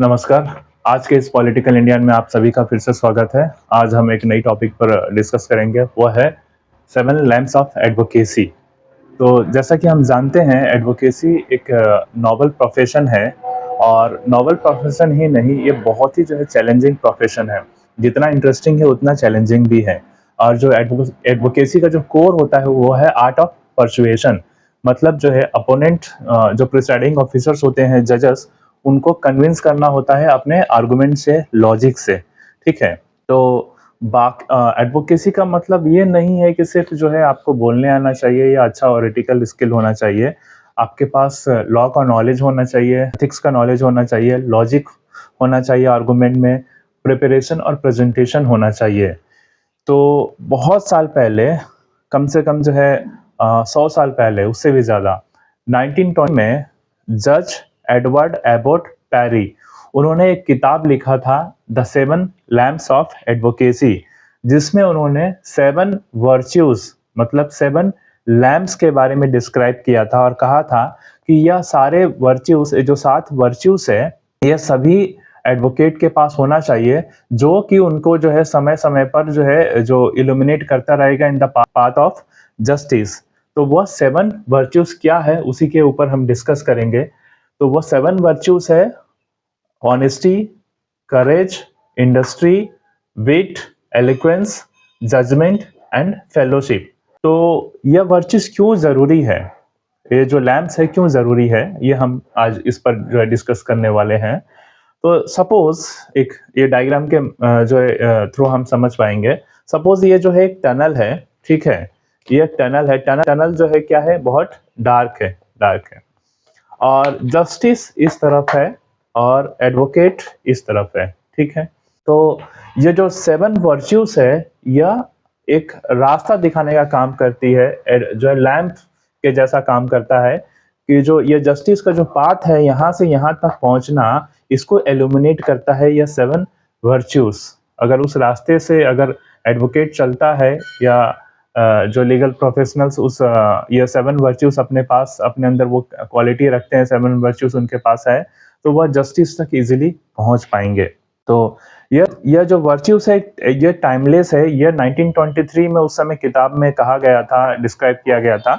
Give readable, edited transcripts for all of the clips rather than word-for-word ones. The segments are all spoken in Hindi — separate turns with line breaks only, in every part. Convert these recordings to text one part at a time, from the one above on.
नमस्कार। आज के इस पॉलिटिकल इंडियन में आप सभी का फिर से स्वागत है। आज हम एक नई टॉपिक पर डिस्कस करेंगे, वो है 7 लैम्प्स ऑफ एडवोकेसी। तो जैसा कि हम जानते हैं, एडवोकेसी एक नोबल प्रोफेशन है और नोबल प्रोफेशन ही नहीं, ये बहुत ही जो है चैलेंजिंग प्रोफेशन है। जितना इंटरेस्टिंग है उतना चैलेंजिंग भी है। और जो एडवोकेसी का जो कोर होता है वो है आर्ट ऑफ परसुएशन। मतलब जो है अपोनेंट, जो प्रिसाइडिंग ऑफिसर्स होते हैं, जजेस, उनको कन्विंस करना होता है अपने आर्गुमेंट से, लॉजिक से। ठीक है। तो एडवोकेसी का मतलब ये नहीं है कि सिर्फ जो है आपको बोलने आना चाहिए या अच्छा ओरेटिकल स्किल होना चाहिए। आपके पास लॉ का नॉलेज होना चाहिए, एथिक्स का नॉलेज होना चाहिए, लॉजिक होना चाहिए आर्गुमेंट में, प्रिपरेशन और प्रेजेंटेशन होना चाहिए। तो बहुत साल पहले, कम से कम जो है 100 साल पहले, उससे भी ज़्यादा, 1920 में जज एडवर्ड एबोट पैरी, उन्होंने एक किताब लिखा था, द 7 लैम्प्स ऑफ एडवोकेसी, जिसमें उन्होंने 7 वर्च्यूज, मतलब 7 लैम्प्स के बारे में डिस्क्राइब किया था और कहा था कि यह सारे वर्च्यूज, जो 7 वर्च्यूज है, यह सभी एडवोकेट के पास होना चाहिए, जो कि उनको जो है समय समय पर जो है जो इल्यूमिनेट करता रहेगा in the path of justice. तो वह 7 वर्च्यूज क्या है, उसी के ऊपर हम डिस्कस करेंगे। तो वह 7 वर्च्यूज है: honesty, courage, industry, wit, eloquence, judgement and fellowship. तो यह वर्च्यूज क्यों जरूरी है, ये जो लैम्प्स है क्यों जरूरी है, ये हम आज इस पर जो है डिस्कस करने वाले हैं। तो सपोज एक ये डायग्राम के जो है थ्रू हम समझ पाएंगे। सपोज ये जो है एक टनल है, ठीक है। ये टनल है, टनल जो है क्या है, बहुत डार्क है, डार्क है। और जस्टिस इस तरफ है और एडवोकेट इस तरफ है, ठीक है। तो ये जो 7 वर्च्यूज है, यह एक रास्ता दिखाने का काम करती है, जो है लैंप के जैसा काम करता है, कि जो ये जस्टिस का जो पाथ है, यहाँ से यहाँ तक पहुंचना, इसको एल्यूमिनेट करता है यह 7 वर्च्यूज। अगर उस रास्ते से अगर एडवोकेट चलता है या जो लीगल प्रोफेशनल्स उस ये 7 वर्च्यूज अपने पास, अपने अंदर वो क्वालिटी रखते हैं, 7 वर्च्यूज उनके पास है, तो वह जस्टिस तक इजीली पहुंच पाएंगे। तो यह जो वर्च्यूज है, ये टाइमलेस है। ये 1923 में उस समय किताब में कहा गया था, डिस्क्राइब किया गया था,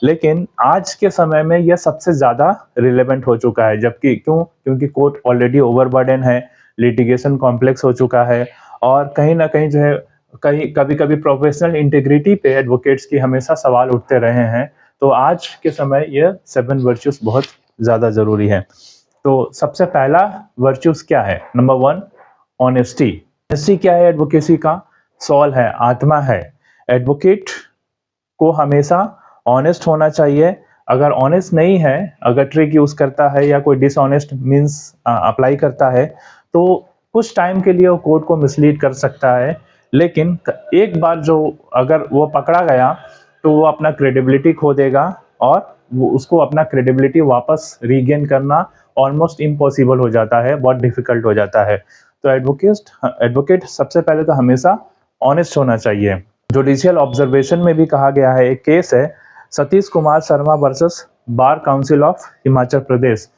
लेकिन आज के समय में यह सबसे ज्यादा रिलेवेंट हो चुका है। जबकि क्योंकि कोर्ट ऑलरेडी ओवरबर्डन है, लिटिगेशन कॉम्प्लेक्स हो चुका है, और कहीं ना कहीं जो है कभी कभी प्रोफेशनल इंटीग्रिटी पे एडवोकेट्स की हमेशा सवाल उठते रहे हैं। तो आज के समय यह 7 वर्च्यूज बहुत ज्यादा जरूरी है। तो सबसे पहला वर्च्यूज क्या है? Number 1, honesty. ऑनेस्टी क्या है? एडवोकेसी का सोल है, आत्मा है। एडवोकेट को हमेशा ऑनेस्ट होना चाहिए। अगर ऑनेस्ट नहीं है, अगर ट्रिक यूज करता है या कोई डिसऑनेस्ट मींस अप्लाई करता है, तो कुछ टाइम के लिए वो कोर्ट को मिसलीड कर सकता है, लेकिन एक बार जो अगर वो पकड़ा गया, तो वो अपना क्रेडिबिलिटी खो देगा, और वो उसको अपना क्रेडिबिलिटी वापस रीगेन करना ऑलमोस्ट इम्पॉसिबल हो जाता है, बहुत डिफिकल्ट हो जाता है। तो एडवोकेट सबसे पहले तो हमेशा ऑनेस्ट होना चाहिए। जुडिशियल ऑब्जर्वेशन में भी कहा गया है, एक केस है Satish Kumar Sharma versus bar council of Himachal Pradesh,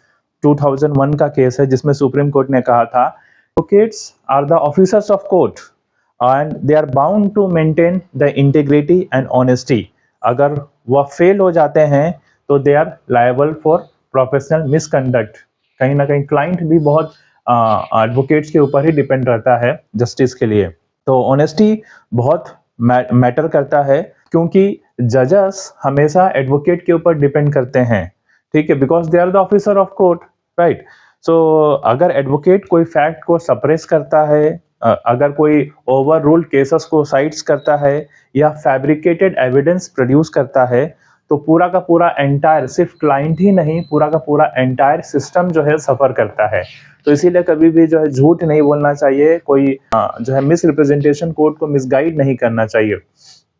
2001 का केस है, जिसमें सुप्रीम कोर्ट ने कहा था, advocates are the officers of court and they are bound to maintain the integrity and honesty. अगर वह फेल हो जाते हैं तो they are liable for professional misconduct. कहीं ना कहीं क्लाइंट भी बहुत एडवोकेट्स के ऊपर ही डिपेंड रहता है जस्टिस के लिए। तो ऑनेस्टी बहुत मैटर करता है, क्योंकि जजेस हमेशा एडवोकेट के ऊपर डिपेंड करते हैं, ठीक है, because they are the officer of court, right. So अगर एडवोकेट कोई फैक्ट को सप्रेस करता है, अगर कोई ओवर रूल्ड केसेस को साइट्स करता है या फैब्रिकेटेड एविडेंस प्रोड्यूस करता है, तो पूरा का पूरा एंटायर, सिर्फ क्लाइंट ही नहीं, पूरा का पूरा एंटायर सिस्टम जो है सफर करता है। तो इसीलिए कभी भी जो है झूठ नहीं बोलना चाहिए, कोई जो है मिस रिप्रेजेंटेशन, कोर्ट को मिसगाइड नहीं करना चाहिए,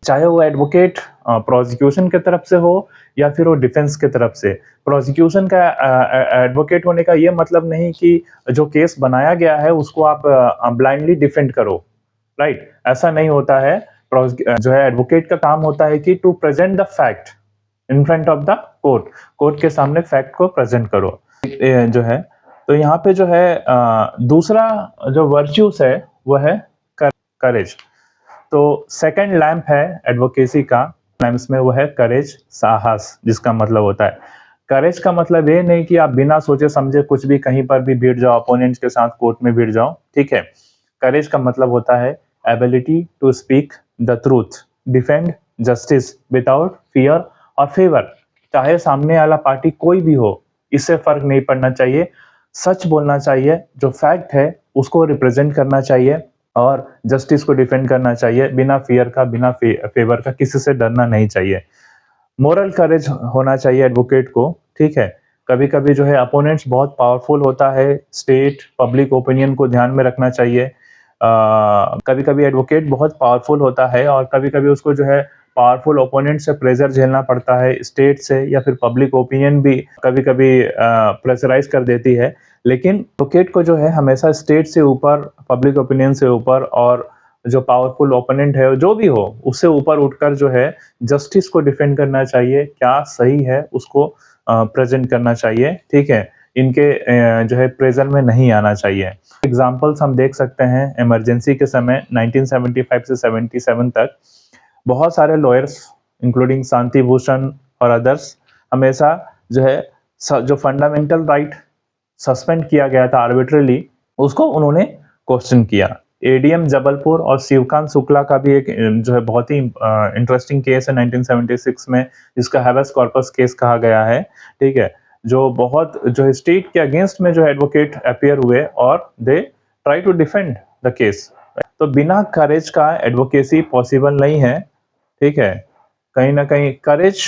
चाहे वो एडवोकेट प्रोसिक्यूशन की तरफ से हो या फिर वो डिफेंस की तरफ से। प्रोसिक्यूशन का एडवोकेट होने का ये मतलब नहीं कि जो केस बनाया गया है उसको आप ब्लाइंडली डिफेंड करो, राइट, ऐसा नहीं होता है। जो है एडवोकेट का काम होता है कि to present the fact in front of the court, court के सामने फैक्ट को प्रेजेंट करो। जो है तो यहाँ पे जो है दूसरा जो वर्च्यूज है वो है करेज। तो सेकंड लैंप है एडवोकेसी का लैंप्स में, वो है करेज, साहस, जिसका मतलब होता है करेज का मतलब ये नहीं कि आप बिना सोचे समझे कुछ भी कहीं पर भी भिड़ जाओ, अपोनेंट्स के साथ कोर्ट में भिड़ जाओ, ठीक है। करेज का मतलब होता है ability to speak the truth, defend justice without fear और फेवर। चाहे सामने वाला पार्टी कोई भी हो, इससे फर्क नहीं पड़ना चाहिए, सच बोलना चाहिए, जो फैक्ट है उसको रिप्रेजेंट करना चाहिए और जस्टिस को डिफेंड करना चाहिए, बिना फियर का, बिना फेवर का, किसी से डरना नहीं चाहिए। मोरल करेज होना चाहिए एडवोकेट को, ठीक है। कभी कभी जो है अपोनेंट्स बहुत पावरफुल होता है, स्टेट पब्लिक ओपिनियन को ध्यान में रखना चाहिए। कभी कभी एडवोकेट बहुत पावरफुल होता है और कभी कभी उसको जो है पावरफुल ओपोनेंट से प्रेशर झेलना पड़ता है, स्टेट से या फिर पब्लिक ओपिनियन भी कभी कभी प्रेशराइज कर देती है। लेकिन एडवोकेट को जो है हमेशा स्टेट से ऊपर, पब्लिक ओपिनियन से ऊपर और जो पावरफुल ओपोनेंट है जो भी हो उससे ऊपर उठकर जो है जस्टिस को डिफेंड करना चाहिए, क्या सही है उसको प्रेजेंट करना चाहिए, ठीक है। इनके जो है प्रेजर में नहीं आना चाहिए। एग्जाम्पल्स हम देख सकते हैं, इमरजेंसी के समय 1975 से 77 तक बहुत सारे लॉयर्स इंक्लूडिंग शांति भूषण और अदर्स हमेशा जो है जो फंडामेंटल राइट सस्पेंड किया गया था आर्बिट्रली, उसको उन्होंने क्वेश्चन किया। एडीएम जबलपुर और शिवकांत शुक्ला का भी एक जो है बहुत ही इंटरेस्टिंग केस है 1976 में, जिसका हैबेस कॉर्पस केस कहा गया है, ठीक है। जो बहुत जो है स्टेट के अगेंस्ट में जो एडवोकेट अपीयर हुए और they try to defend the case. तो बिना करेज का एडवोकेसी पॉसिबल नहीं है, ठीक है। कहीं ना कहीं करेज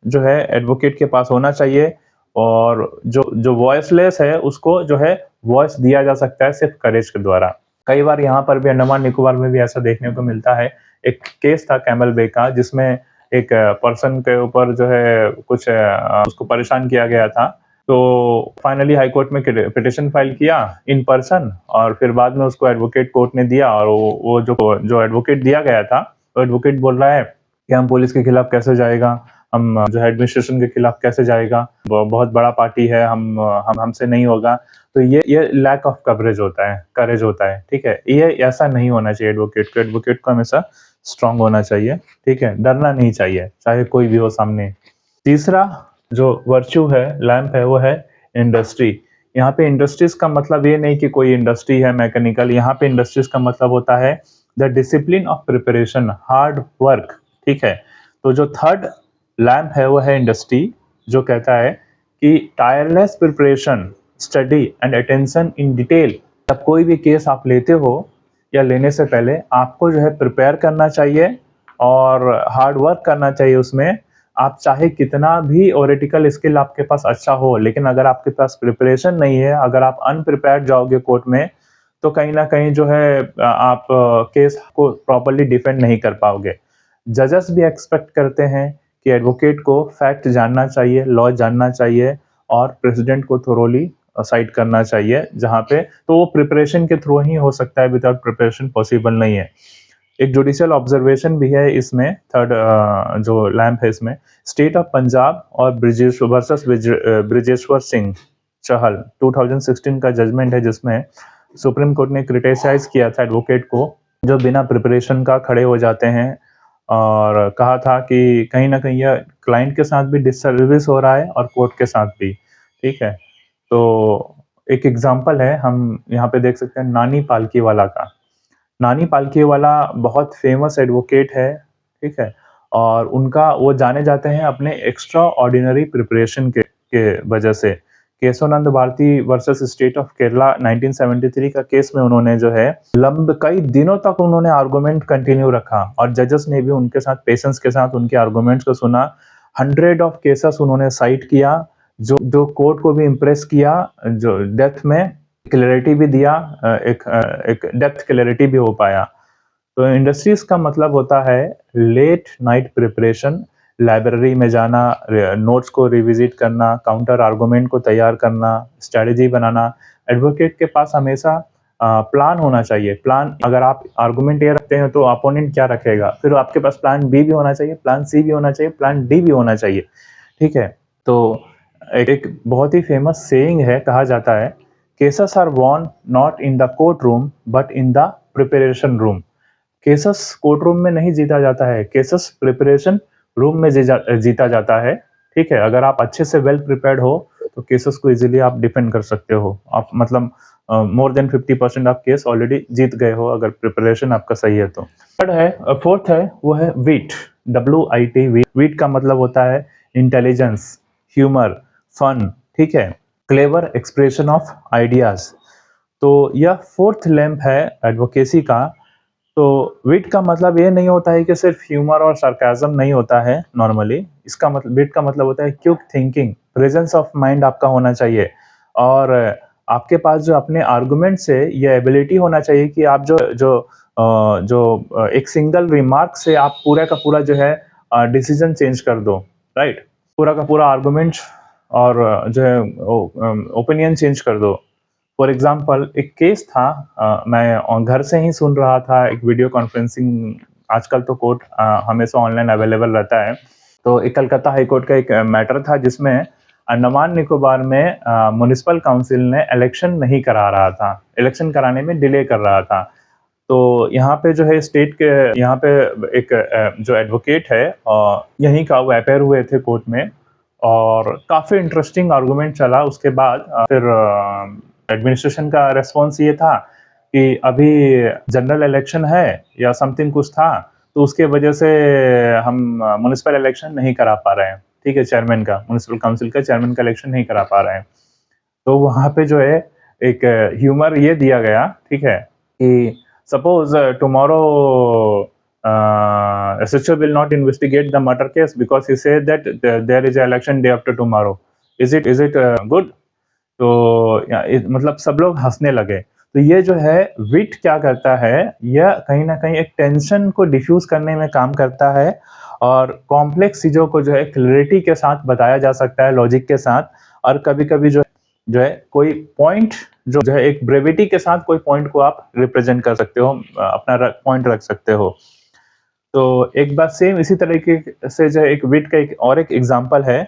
जो है एडवोकेट के पास होना चाहिए और जो जो वॉइसलेस है उसको जो है वॉइस दिया जा सकता है सिर्फ करेज के द्वारा। कई बार यहाँ पर भी अंडमान निकोबार में भी ऐसा देखने को मिलता है। एक केस था कैमल बे का, जिसमें एक पर्सन के ऊपर जो है कुछ उसको परेशान किया गया था। तो फाइनली हाई कोर्ट में पिटिशन फाइल किया इन पर्सन और फिर बाद में उसको एडवोकेट कोर्ट ने दिया और वो जो एडवोकेट दिया गया था, वो एडवोकेट बोल रहा है कि हम पुलिस के खिलाफ कैसे जाएगा, हम जो है एडमिनिस्ट्रेशन के खिलाफ कैसे जाएगा, बहुत बड़ा पार्टी है, हमसे नहीं होगा। तो ये लैक ऑफ कवरेज होता है, करेज होता है, ठीक है। ये ऐसा नहीं होना चाहिए एडवोकेट को हमेशा स्ट्रांग होना चाहिए, ठीक है, डरना नहीं चाहिए चाहे कोई भी हो सामने। तीसरा जो वर्च्यू है, लैंप है, वो है इंडस्ट्री। यहाँ पे इंडस्ट्रीज का मतलब ये नहीं कि कोई इंडस्ट्री है मैकेनिकल, यहाँ पे इंडस्ट्रीज का मतलब होता है the discipline of preparation, hard work, ठीक है। तो जो थर्ड लैंप है वो है इंडस्ट्री, जो कहता है कि tireless preparation, study and attention in detail. जब कोई भी केस आप लेते हो या लेने से पहले आपको जो है प्रिपेयर करना चाहिए और हार्ड वर्क करना चाहिए उसमें। आप चाहे कितना भी ओरेटिकल स्किल आपके पास अच्छा हो, लेकिन अगर आपके पास प्रिपरेशन नहीं है, अगर आप अनप्रिपेयर्ड जाओगे कोर्ट में, तो कहीं ना कहीं जो है आप केस को प्रॉपरली डिफेंड नहीं कर पाओगे। जजेस भी एक्सपेक्ट करते हैं कि एडवोकेट को फैक्ट जानना चाहिए, लॉ जानना चाहिए और प्रेसिडेंट को थोरोली साइड करना चाहिए, जहाँ पे तो वो प्रिपरेशन के थ्रू ही हो सकता है, विदाउट प्रिपरेशन पॉसिबल नहीं है। एक जुडिशियल ऑब्जर्वेशन भी है इसमें, थर्ड जो लैंप है इसमें, स्टेट ऑफ पंजाब और ब्रिजेश्वर सिंह चहल 2016 का जजमेंट है, जिसमें सुप्रीम कोर्ट ने क्रिटिसाइज किया था एडवोकेट को जो बिना प्रिपरेशन का खड़े हो जाते हैं और कहा था कि कहीं ना कहीं यह क्लाइंट के साथ भी डिससर्विस हो रहा है और कोर्ट के साथ भी, ठीक है। तो एक एग्जांपल है, हम यहाँ पे देख सकते हैं नानी पालकीवाला का। नानी पालकीवाला बहुत फेमस एडवोकेट है, ठीक है, और उनका वो जाने जाते हैं अपने एक्स्ट्रा ऑर्डिनरी प्रिपरेशन के वजह से। Keshavananda Bharati versus state of Kerala 1973 का केस में उन्होंने जो है कई दिनों तक उन्होंने आर्गुमेंट कंटिन्यू रखा और जजेस ने भी उनके साथ पेशेंस के साथ उनके आर्गुमेंट्स को सुना। 100 ऑफ केसेस उन्होंने साइट किया, जो कोर्ट को भी इम्प्रेस किया, जो डेप्थ में क्लैरिटी भी दिया, एक डेप्थ क्लैरिटी भी हो पाया। तो इंडस्ट्रीज का मतलब होता है लेट नाइट प्रिपरेशन, लाइब्रेरी में जाना, नोट्स को रिविजिट करना, काउंटर आर्गुमेंट को तैयार करना, स्ट्रेटजी बनाना। एडवोकेट के पास हमेशा प्लान होना चाहिए। प्लान, अगर आप आर्गुमेंट ये रखते हैं तो अपोनेंट क्या रखेगा, फिर आपके पास प्लान बी भी होना चाहिए, प्लान सी भी होना चाहिए, प्लान डी भी होना चाहिए, ठीक है। तो एक बहुत ही फेमस सेइंग है, कहा जाता है cases are won not in the court room but in the preparation room. Cases court room में नहीं जीता जाता है, केसेस प्रिपरेशन रूम में जीता जाता है। ठीक है, अगर आप अच्छे से वेल प्रिपेयर्ड हो तो केसेस को इजीली आप डिफेंड कर सकते हो। आप मतलब मोर देन 50% आप केस ऑलरेडी जीत गए हो अगर प्रिपरेशन आपका सही है तो। थर्ड है, फोर्थ है, वो है वीट, WIT। वीट का मतलब होता है इंटेलिजेंस, ह्यूमर, फन, ठीक है, क्लेवर एक्सप्रेशन ऑफ आइडियाज। तो यह फोर्थ लैम्प है एडवोकेसी का। तो विट का मतलब ये नहीं होता है कि सिर्फ ह्यूमर और सरकाजम नहीं होता है नॉर्मली। इसका मतलब, विट का मतलब होता है quick thinking, presence of mind आपका होना चाहिए, और आपके पास जो अपने आर्गुमेंट से ये एबिलिटी होना चाहिए कि आप जो एक सिंगल रिमार्क से आप पूरा का पूरा जो है डिसीजन चेंज कर दो, राइट। पूरा का पूरा आर्गुमेंट और जो है ओपिनियन चेंज कर दो। फॉर एग्जाम्पल एक केस था, मैं घर से ही सुन रहा था, एक वीडियो कॉन्फ्रेंसिंग, आजकल तो कोर्ट हमेशा ऑनलाइन अवेलेबल रहता है। तो एक कलकत्ता हाई कोर्ट का एक मैटर था जिसमें अंडमान निकोबार में म्युनिसिपल काउंसिल ने इलेक्शन नहीं करा रहा था, इलेक्शन कराने में डिले कर रहा था। तो यहाँ पे जो है स्टेट के, यहाँ पे एक जो एडवोकेट है यहीं का, वो अपेयर हुए थे कोर्ट में, और काफ़ी इंटरेस्टिंग आर्गुमेंट चला। उसके बाद फिर एडमिनिस्ट्रेशन का रेस्पॉन्स ये था कि अभी जनरल इलेक्शन है या समथिंग कुछ था, तो उसके वजह से हम म्युनिसिपल इलेक्शन नहीं करा पा रहे हैं। ठीक है, चेयरमैन का, म्युनिसिपल काउंसिल का चेयरमैन का इलेक्शन नहीं करा पा रहे हैं। तो वहाँ पे जो है एक ह्यूमर ये दिया गया, ठीक है, कि suppose tomorrow SHO will not investigate the murder case because he said that there is an election day after tomorrow. Is it good? तो मतलब सब लोग हंसने लगे। तो ये जो है विट क्या करता है, यह कहीं ना कहीं एक टेंशन को डिफ्यूज करने में काम करता है, और कॉम्प्लेक्स चीज़ों को जो है क्लैरिटी के साथ बताया जा सकता है, लॉजिक के साथ। और कभी कभी जो है कोई पॉइंट जो है एक ब्रेविटी के साथ कोई पॉइंट को आप रिप्रेजेंट कर सकते हो, अपना पॉइंट रख सकते हो। तो एक बात सेम इसी तरीके से जो एक विट का एक एग्जांपल है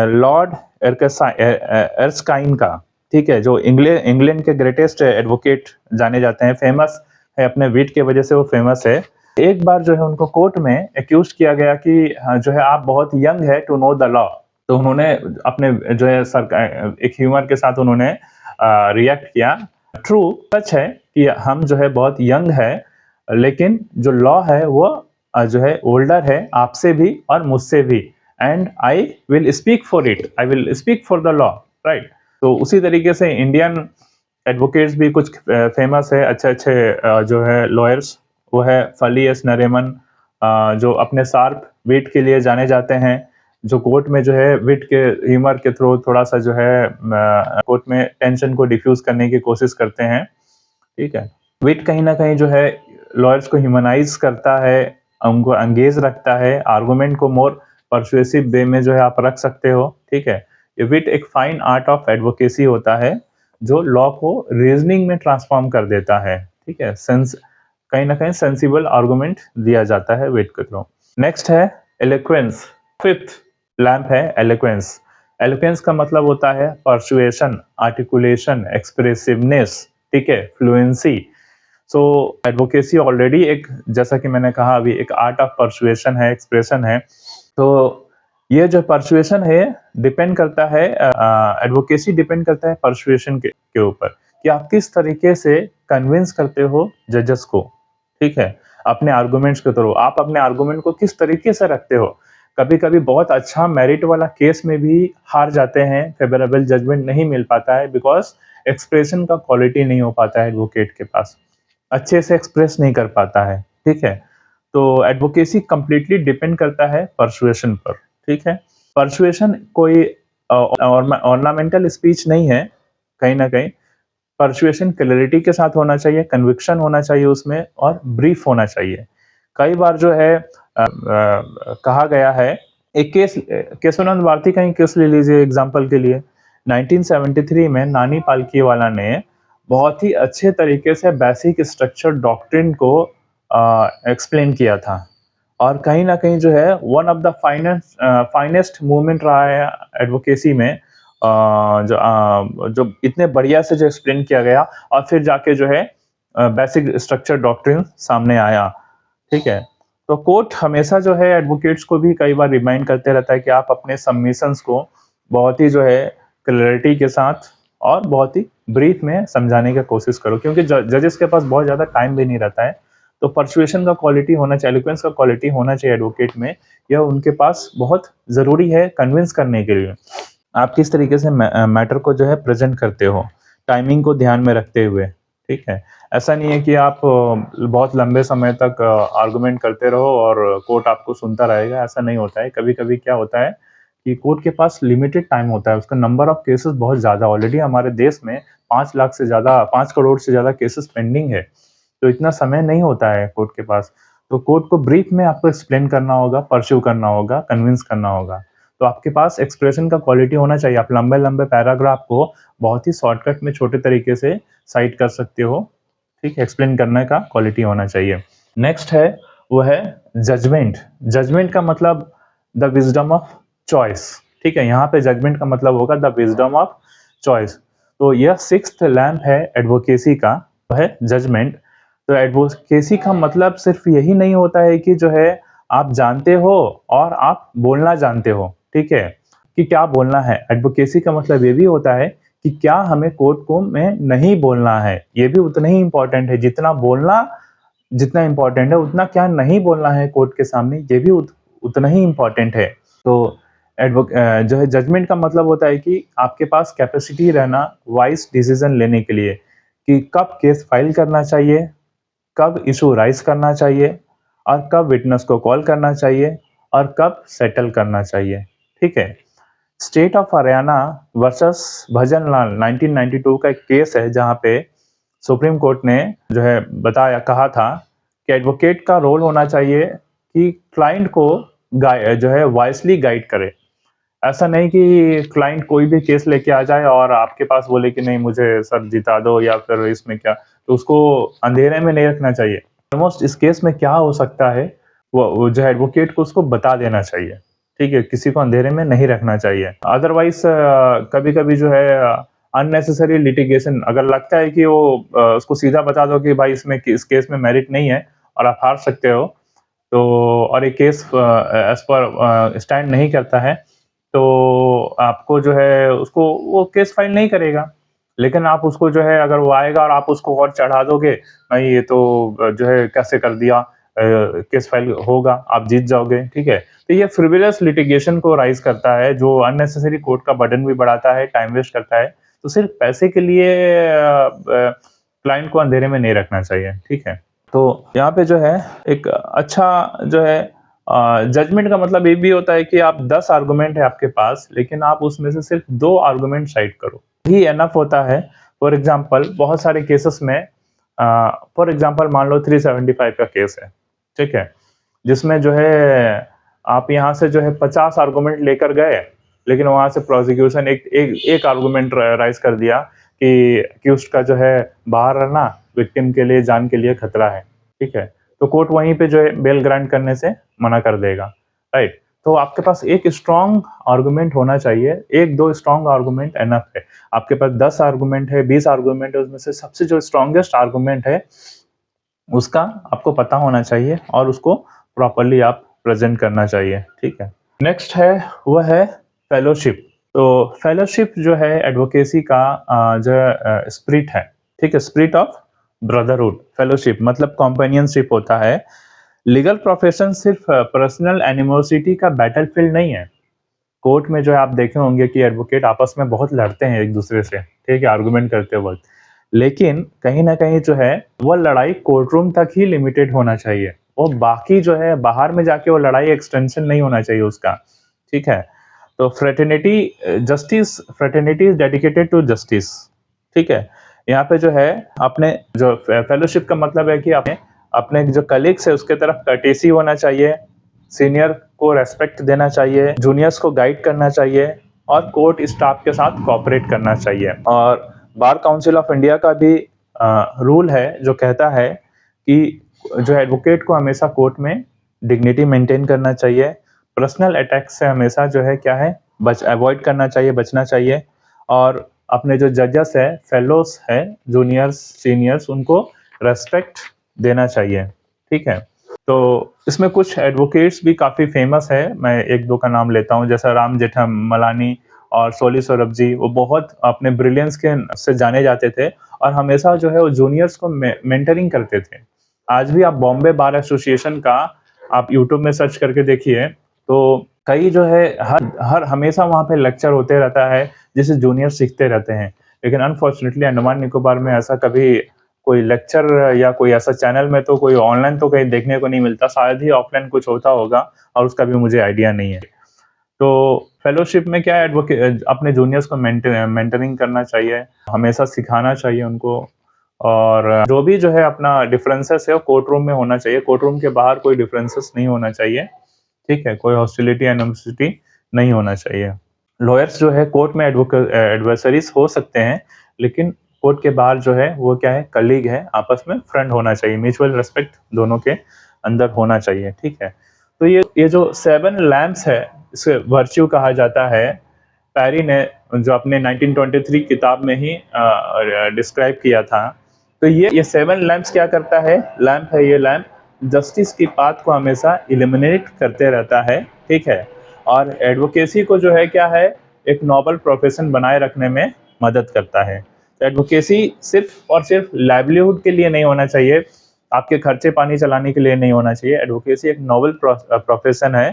लॉर्ड एर्स्काइन का, ठीक है, जो इंग्लैंड के ग्रेटेस्ट एडवोकेट जाने जाते हैं, फेमस है अपने विट के वजह से वो फेमस है। एक बार जो है उनको कोर्ट में एक्यूज किया गया कि जो है आप बहुत यंग है टू नो द लॉ। तो उन्होंने अपने जो है एक ह्यूमर के साथ उन्होंने रिएक्ट किया, ट्रू सच है कि हम जो है बहुत यंग है, लेकिन जो लॉ है वो जो है ओल्डर है आपसे भी और मुझसे भी, and I will speak for it, I will speak for the law, right. तो उसी तरीके से इंडियन एडवोकेट्स भी कुछ फेमस है, अच्छे अच्छे जो है लॉयर्स, वो है फली एस नरीमन, जो अपने शार्प विट के लिए जाने जाते हैं, जो कोर्ट में जो है विट के ह्यूमर के थ्रू थोड़ा सा जो है कोर्ट में टेंशन को डिफ्यूज करने की कोशिश करते हैं। ठीक है, विट कहीं ना कहीं जो है लॉयर्स को ह्यूमनाइज करता है, उनको एंगेज रखता है, आर्गुमेंट को मोर परसुएसिव वे में जो है आप रख सकते हो। ठीक है, ये विट एक फाइन आर्ट ऑफ एडवोकेसी होता है जो लॉ को रीजनिंग में ट्रांसफॉर्म कर देता है। ठीक है, सेंस कहीं ना कहीं सेंसिबल आर्गुमेंट दिया जाता है विट के थ्रू। नेक्स्ट है एलोक्वेंस, फिफ्थ लैम्प है एलोक्वेंस। एलोक्वेंस का मतलब होता है परसुएशन, आर्टिकुलेशन, एक्सप्रेसिवनेस, ठीक है, फ्लुएंसी। सो एडवोकेसी ऑलरेडी एक, जैसा कि मैंने कहा अभी, एक आर्ट ऑफ परसुएशन है, एक्सप्रेशन है। तो ये जो परसुएशन है डिपेंड करता है, एडवोकेसी डिपेंड करता है परसुएशन के ऊपर, कि आप किस तरीके से कन्विंस करते हो जजेस को। ठीक है, अपने आर्गुमेंट्स के थ्रू आप अपने आर्गुमेंट को किस तरीके से रखते हो। कभी कभी बहुत अच्छा मेरिट वाला केस में भी हार जाते हैं, फेवरेबल जजमेंट नहीं मिल पाता है, बिकॉज एक्सप्रेशन का क्वालिटी नहीं हो पाता है एडवोकेट के पास, अच्छे से एक्सप्रेस नहीं कर पाता है। ठीक है, तो एडवोकेसी कंप्लीटली डिपेंड करता है परसुएशन पर। ठीक है, परसुएशन कोई ऑर्नामेंटल स्पीच नहीं है, कहीं ना कहीं परसुएशन क्लैरिटी के साथ होना चाहिए, कन्विक्शन होना चाहिए उसमें, और ब्रीफ होना चाहिए। कई बार जो है कहा गया है, एक केस, केशवानंद भारती का ही केस ले लीजिए एग्जांपल के लिए। 1973 में नानी पालकीवाला ने बहुत ही अच्छे तरीके से बेसिक स्ट्रक्चर डॉक्ट्रिन को एक्सप्लेन किया था, और कहीं ना कहीं जो है one of the finest movement रहा है एडवोकेसी में, जो इतने बढ़िया से जो एक्सप्लेन किया गया और फिर जाके जो है बेसिक स्ट्रक्चर डॉक्ट्रिन सामने आया, ठीक है? तो कोर्ट हमेशा जो है एडवोकेट्स को भी कई बार रिमाइंड करते रहता है कि आप अपने सबमिशंस को बहुत ही जो है क्लैरिटी के साथ और बहुत ही ब्रीफ में समझाने की कोशिश करो, क्योंकि जजेस के पास बहुत ज़्यादा टाइम भी नहीं रहता है। तो पर्सुएशन का क्वालिटी होना चाहिए, एलोक्वेंस का क्वालिटी होना चाहिए एडवोकेट में, यह उनके पास बहुत ज़रूरी है कन्विंस करने के लिए। आप किस तरीके से मैटर को जो है प्रेज़ेंट करते हो, टाइमिंग को ध्यान में रखते हुए, ठीक है? ऐसा नहीं है कि आप बहुत लंबे समय तक आर्गुमेंट करते रहो और कोर्ट आपको सुनता रहेगा, ऐसा नहीं होता है। कभी-कभी क्या होता है कि कोर्ट के पास लिमिटेड टाइम होता है, उसका नंबर ऑफ केसेस बहुत ज़्यादा, ऑलरेडी हमारे देश में 5 लाख से ज़्यादा, 5 करोड़ से ज़्यादा केसेस पेंडिंग है, तो इतना समय नहीं होता है कोर्ट के पास। तो कोर्ट को ब्रीफ में आपको एक्सप्लेन करना होगा, पर्स्यू करना होगा, कन्विंस करना होगा। तो आपके पास एक्सप्रेशन का क्वालिटी होना चाहिए, आप लंबे-लंबे पैराग्राफ को बहुत ही शॉर्टकट में छोटे तरीके से साइट कर सकते हो, ठीक है? एक्सप्लेन करने का क्वालिटी होना चाहिए। नेक्स्ट है, वो है जजमेंट। जजमेंट का मतलब द विज़डम ऑफ चॉइस, ठीक है? यहाँ पे जजमेंट का मतलब होगा द विज़डम ऑफ चॉइस। तो यह सिक्स्थ लैंप है एडवोकेसी का, वो है जजमेंट। तो एडवोकेसी का मतलब सिर्फ यही नहीं होता है कि जो है आप जानते हो और आप बोलना जानते हो, ठीक है? कि क्या बोलना है। एडवोकेसी का मतलब ये भी होता है कि क्या हमें कोर्ट को में नहीं बोलना है, ये भी उतना ही इम्पोर्टेंट है। जितना बोलना जितना इम्पोर्टेंट है, उतना क्या नहीं बोलना है कोर्ट के सामने, ये भी उतना ही इम्पोर्टेंट है। तो जो है जजमेंट का मतलब होता है कि आपके पास कैपेसिटी रहना वाइज डिसीजन लेने के लिए, कि कब केस फाइल करना चाहिए, कब इशू राइज करना चाहिए और कब विटनेस को कॉल करना चाहिए और कब सेटल करना चाहिए, ठीक है? स्टेट ऑफ हरियाणा वर्सेस भजन लाल 1992 का एक केस है, जहाँ पे सुप्रीम कोर्ट ने जो है कहा था कि एडवोकेट का रोल होना चाहिए कि क्लाइंट को जो है वाइसली गाइड करे। ऐसा नहीं कि क्लाइंट कोई भी केस लेके आ जाए और आपके पास बोले कि नहीं मुझे सर जिता दो या फिर इसमें क्या, तो उसको अंधेरे में नहीं रखना चाहिए। ऑलमोस्ट इस केस में क्या हो सकता है, वो जो है एडवोकेट को उसको बता देना चाहिए, ठीक है? किसी को अंधेरे में नहीं रखना चाहिए। अदरवाइज कभी-कभी जो है अननेसेसरी लिटिगेशन, अगर लगता है कि वो उसको सीधा बता दो कि भाई इसमें इस केस में मेरिट नहीं है और आप हार सकते हो, तो और ये केस एज़ पर स्टैंड नहीं करता है, तो आपको जो है उसको वो केस फाइल नहीं करेगा। लेकिन आप उसको जो है अगर वो आएगा और आप उसको और चढ़ा दोगे, नहीं ये तो जो है कैसे कर दिया, केस फाइल होगा, आप जीत जाओगे, ठीक है? तो ये फ्रिवोलस लिटिगेशन को राइज़ करता है, जो अननेसेसरी कोर्ट का बर्डन भी बढ़ाता है, टाइम वेस्ट करता है। तो सिर्फ पैसे के लिए क्लाइंट को अंधेरे में नहीं रखना चाहिए, ठीक है? तो यहाँ पे जो है एक अच्छा जो है जजमेंट का मतलब ये भी होता है कि आप 10 आर्गुमेंट है आपके पास, लेकिन आप उसमें से सिर्फ 2 आर्गुमेंट साइड करो, ही एनफ होता है। फॉर एग्जांपल बहुत सारे केसेस में फॉर एग्जांपल मान लो 375 का केस है, ठीक है? जिसमें जो है आप यहाँ से जो है 50 आर्गुमेंट लेकर गए, लेकिन वहाँ से प्रोसिक्यूशन एक आर्गुमेंट राइज़ कर दिया कि अक्यूज्ड का जो है बाहर रहना विक्टिम के लिए जान के लिए खतरा है, ठीक है? तो कोर्ट वहीं पे जो है बेल ग्रांट करने से मना कर देगा, राइट? तो आपके पास एक स्ट्रॉन्ग आर्गुमेंट होना चाहिए, 1-2 स्ट्रॉन्ग आर्गुमेंट एनफ है। आपके पास 10 आर्गुमेंट है, 20 आर्गुमेंट है, उसमें से सबसे जो स्ट्रॉन्गेस्ट आर्गुमेंट है, उसका आपको पता होना चाहिए और उसको प्रॉपर्ली आप प्रेज़ेंट करना चाहिए, ठीक है? नेक्स्ट है, वो है फेलोशिप। तो फेलोशिप जो है एडवोकेसी का जो स्पिरिट है, ठीक है? Spirit of brotherhood. फेलोशिप मतलब कंपेनियनशिप होता है। लीगल प्रोफेशन सिर्फ पर्सनल एनिमोसिटी का बैटलफील्ड नहीं है। कोर्ट में जो है आप देखे होंगे कि एडवोकेट आपस में बहुत लड़ते हैं एक दूसरे से, ठीक है? आर्गुमेंट करते वक़्त। लेकिन कहीं न कहीं जो है वो लड़ाई कोर्टरूम तक ही लिमिटेड होना चाहिए। वो बाकी जो है बाहर में जाके वो लड़ाई एक्सटेंशन नहीं होना चाहिए उसका, ठीक है? तो fraternity is dedicated to justice, ठीक है? यहाँ पे जो है अपने जो फेलोशिप का मतलब है कि अपने अपने जो कलीग्स है उसके तरफ कर्टेसी होना चाहिए, सीनियर को रेस्पेक्ट देना चाहिए, जूनियर्स को गाइड करना चाहिए और कोर्ट स्टाफ के साथ कोऑपरेट करना चाहिए। और बार काउंसिल ऑफ इंडिया का भी रूल है जो कहता है कि जो एडवोकेट को हमेशा कोर्ट में डिग्निटी मेंटेन करना चाहिए, पर्सनल अटैक से हमेशा जो है क्या है अवॉइड करना चाहिए, बचना चाहिए और अपने जो जजेस है, फेलोस है, जूनियर्स, सीनियर्स, उनको रेस्पेक्ट देना चाहिए, ठीक है। तो इसमें कुछ एडवोकेट्स भी काफ़ी फेमस है, मैं एक दो का नाम लेता हूँ, जैसा राम जेठमलानी और सोली सौरभ जी। वो बहुत अपने ब्रिलियंस के से जाने जाते थे और हमेशा जो है वो जूनियर्स को मेंटरिंग करते थे। आज भी आप बॉम्बे बार एसोसिएशन का आप यूट्यूब में सर्च करके देखिए, तो कई जो है हर हर हमेशा वहाँ पे लेक्चर होते रहता है, जिससे जूनियर सीखते रहते हैं। लेकिन अनफॉर्चुनेटली अंडमान निकोबार में ऐसा कभी कोई लेक्चर या कोई ऐसा चैनल में तो कोई ऑनलाइन तो कहीं देखने को नहीं मिलता, शायद ही ऑफलाइन कुछ होता होगा और उसका भी मुझे आइडिया नहीं है। तो फेलोशिप में क्या है, अपने जूनियर्स को मेंटरिंग करना चाहिए, हमेशा सिखाना चाहिए उनको, और जो भी जो है अपना डिफरेंसेस है वो कोर्ट रूम में होना चाहिए, कोर्ट रूम के बाहर कोई डिफरेंसेस नहीं होना चाहिए, ठीक है। कोई हॉस्टिलिटी एनिमोसिटी नहीं होना चाहिए। लॉयर्स जो है कोर्ट में एडवर्सरीज हो सकते हैं, लेकिन कोर्ट के बाहर जो है वो क्या है, कलीग है, आपस में फ्रेंड होना चाहिए, म्यूचुअल रिस्पेक्ट दोनों के अंदर होना चाहिए, ठीक है। तो ये जो 7 लैम्प्स है, इसे वर्च्यू कहा जाता है। पैरी ने जो अपने 1923 किताब में ही डिस्क्राइब किया था। तो ये 7 लैम्प्स क्या करता है, लैम्प है ये लैम्प जस्टिस की पाथ को हमेशा इलिमिनेट करते रहता है, ठीक है। और एडवोकेसी को जो है क्या है, एक नोबल प्रोफेशन बनाए रखने में मदद करता है। तो एडवोकेसी सिर्फ और सिर्फ लाइवलीहुड के लिए नहीं होना चाहिए, आपके खर्चे पानी चलाने के लिए नहीं होना चाहिए। एडवोकेसी एक नोबल प्रोफेशन है,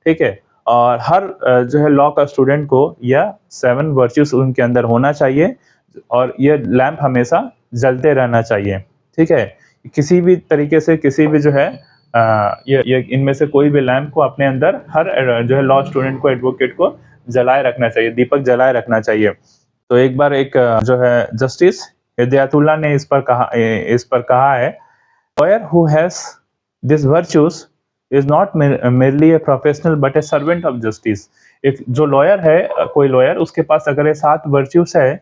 ठीक है। और हर जो है लॉ का स्टूडेंट को यह 7 वर्च्यूज उनके अंदर होना चाहिए और ये लैंप हमेशा जलते रहना चाहिए, ठीक है। किसी भी तरीके से किसी भी जो है ये इनमें से कोई भी लैंप को अपने अंदर हर जो है लॉ स्टूडेंट को, एडवोकेट को जलाए रखना चाहिए, दीपक जलाए रखना चाहिए। तो एक बार एक जो है जस्टिस हिदायतुल्लाह ने इस पर कहा है, lawyer who has this virtues is not merely a professional but a servant of justice। एक जो लॉयर है, कोई लॉयर, उसके पास अगर ये 7 वर्च्यूज है,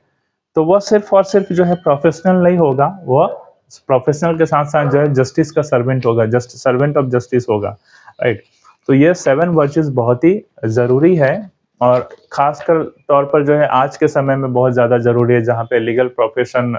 तो वह सिर्फ और सिर्फ जो है प्रोफेशनल नहीं होगा, वह प्रोफेशनल के साथ साथ जो है जस्टिस का सर्वेंट होगा, सर्वेंट ऑफ जस्टिस होगा, राइट। तो ये 7 वर्च्यूज बहुत ही जरूरी है और खासकर तौर पर जो है आज के समय में बहुत ज्यादा जरूरी है, जहाँ पे लीगल प्रोफेशन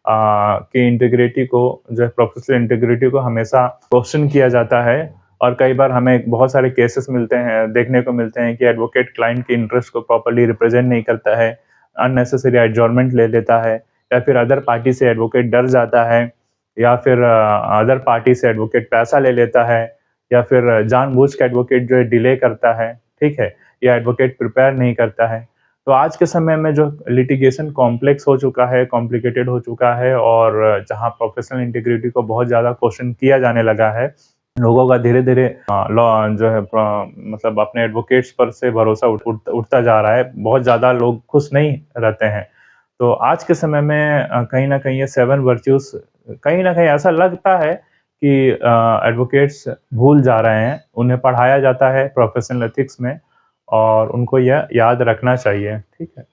की इंटीग्रिटी को, जो है प्रोफेशनल इंटीग्रिटी को हमेशा क्वेश्चन किया जाता है। और कई बार हमें बहुत सारे केसेस मिलते हैं, देखने को मिलते हैं कि एडवोकेट क्लाइंट के इंटरेस्ट को प्रॉपर्ली रिप्रेजेंट नहीं करता है, अननेसेसरी एडजॉर्नमेंट ले लेता है, या फिर अदर पार्टी से एडवोकेट डर जाता है, या फिर अदर पार्टी से एडवोकेट पैसा ले लेता है, या फिर जानबूझ के एडवोकेट जो है डिले करता है, ठीक है, या एडवोकेट प्रिपेयर नहीं करता है। तो आज के समय में जो लिटिगेशन कॉम्प्लेक्स हो चुका है, कॉम्प्लिकेटेड हो चुका है, और जहां प्रोफेशनल इंटीग्रिटी को बहुत ज़्यादा क्वेश्चन किया जाने लगा है, लोगों का धीरे धीरे लॉ जो है मतलब अपने एडवोकेट्स पर से भरोसा उठता जा रहा है, बहुत ज़्यादा लोग खुश नहीं रहते हैं। तो आज के समय में कहीं ना कहीं ये 7 वर्च्यूज कहीं ना कहीं ऐसा लगता है कि एडवोकेट्स भूल जा रहे हैं, उन्हें पढ़ाया जाता है प्रोफेशनल एथिक्स में और उनको यह याद रखना चाहिए, ठीक है।